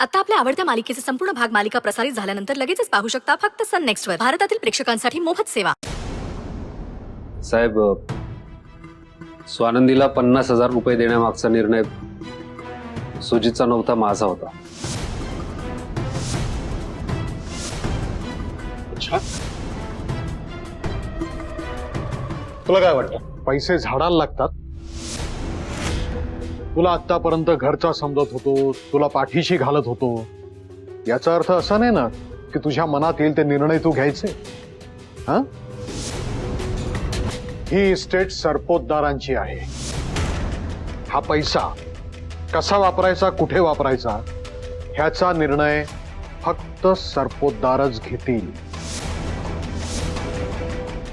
आता आपल्या आवडत्या मालिकेचे संपूर्ण भाग मालिका प्रसारित झाल्यानंतर लगेचच पाहू शकता फक्त सन नेक्स्ट वर. भारतातील प्रेक्षकांसाठी मोफत सेवा. साहेब, स्वानंदीला 50,000 रुपये देण्यामागचा निर्णय सुजितचा नव्हता, माझा होता. अच्छा, तुला काय वाटतं पैसे झाडाला लागतात? तुला आतापर्यंत घरचा समजत होतो, तुला पाठीशी घालत होतो, याचा अर्थ असा नाही ना की तुझ्या मनात येईल ते निर्णय तू घ्यायचे. हा, ही इस्टेट सरपोतदारांची आहे. हा पैसा कसा वापरायचा, कुठे वापरायचा, ह्याचा निर्णय फक्त सरपोतदारच घेतील.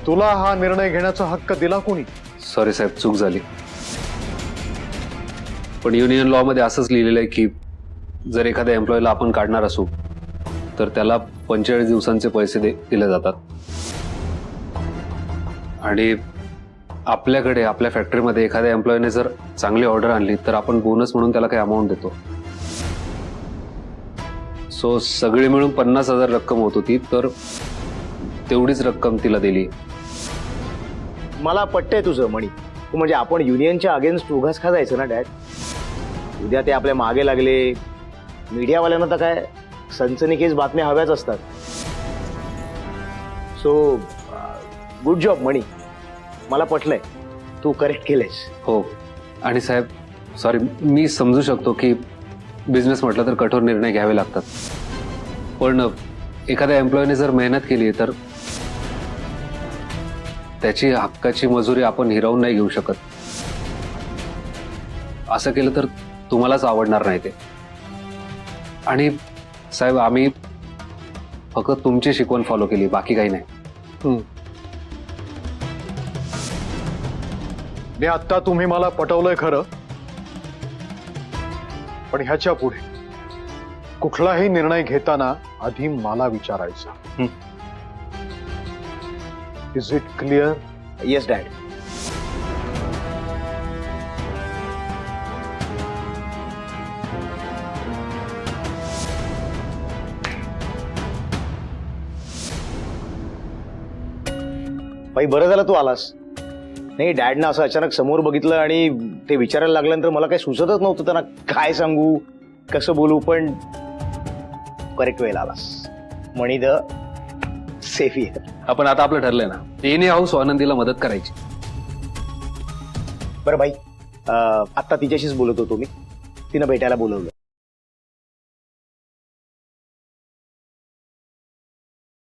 तुला हा निर्णय घेण्याचा हक्क दिला कोणी? सॉरी साहेब, चूक झाली. पण युनियन लॉ मध्ये असंच लिहिलेलं आहे की जर एखाद्या एम्प्लॉयला आपण काढणार असू तर त्याला 45 दिवसांचे पैसे दिले जातात. आणि आपल्याकडे आपल्या फॅक्टरीमध्ये एखाद्या एम्प्लॉयने जर चांगली ऑर्डर आणली तर आपण बोनस म्हणून त्याला काही अमाऊंट देतो. सो सगळी मिळून 50,000 रक्कम होत होती, तर तेवढीच रक्कम तिला दिली. मला पटतंय तुझं मणी. तू म्हणजे आपण युनियनच्या अगेन्स्ट उगाच खाजायचं ना डॅड. उद्या ते आपल्या मागे लागले, मीडियावाल्यांना तर काय सनसनीखेज बातम्या हव्याच असतात. सो गुड जॉब मणी, मला पटलंय, तू करेक्ट केलेस. हो. आणि साहेब सॉरी, मी समजू शकतो की बिझनेस म्हटलं तर कठोर निर्णय घ्यावे लागतात, पण एखाद्या एम्प्लॉयने जर मेहनत केली तर त्याची हक्काची मजुरी आपण हिरावून नाही घेऊ शकत. असं केलं तर तुम्हालाच आवडणार नाही ते. आणि साहेब, आम्ही फक्त तुमची शिकवण फॉलो केली, बाकी काही नाही. मी आता तुम्ही मला पटवलंय खरं, पण ह्याच्या पुढे कुठलाही निर्णय घेताना आधी मला विचारायचा. Is it clear? Yes dad. बाई, बरं झालं तू आलास. नाही, डॅडनं असं अचानक समोर बघितलं आणि ते विचारायला लागल्यानंतर मला काही सुचतच नव्हतं त्यांना काय सांगू, कसं बोलू. पण करेक्ट वेळेला आलास. मणी द सेफ इयर. आपण आता आपलं ठरलंय ना, एनी हाऊस आनंदीला मदत करायची. बरं बाई, आत्ता तिच्याशीच बोलत होतो मी. तिनं भेटायला बोलवलं.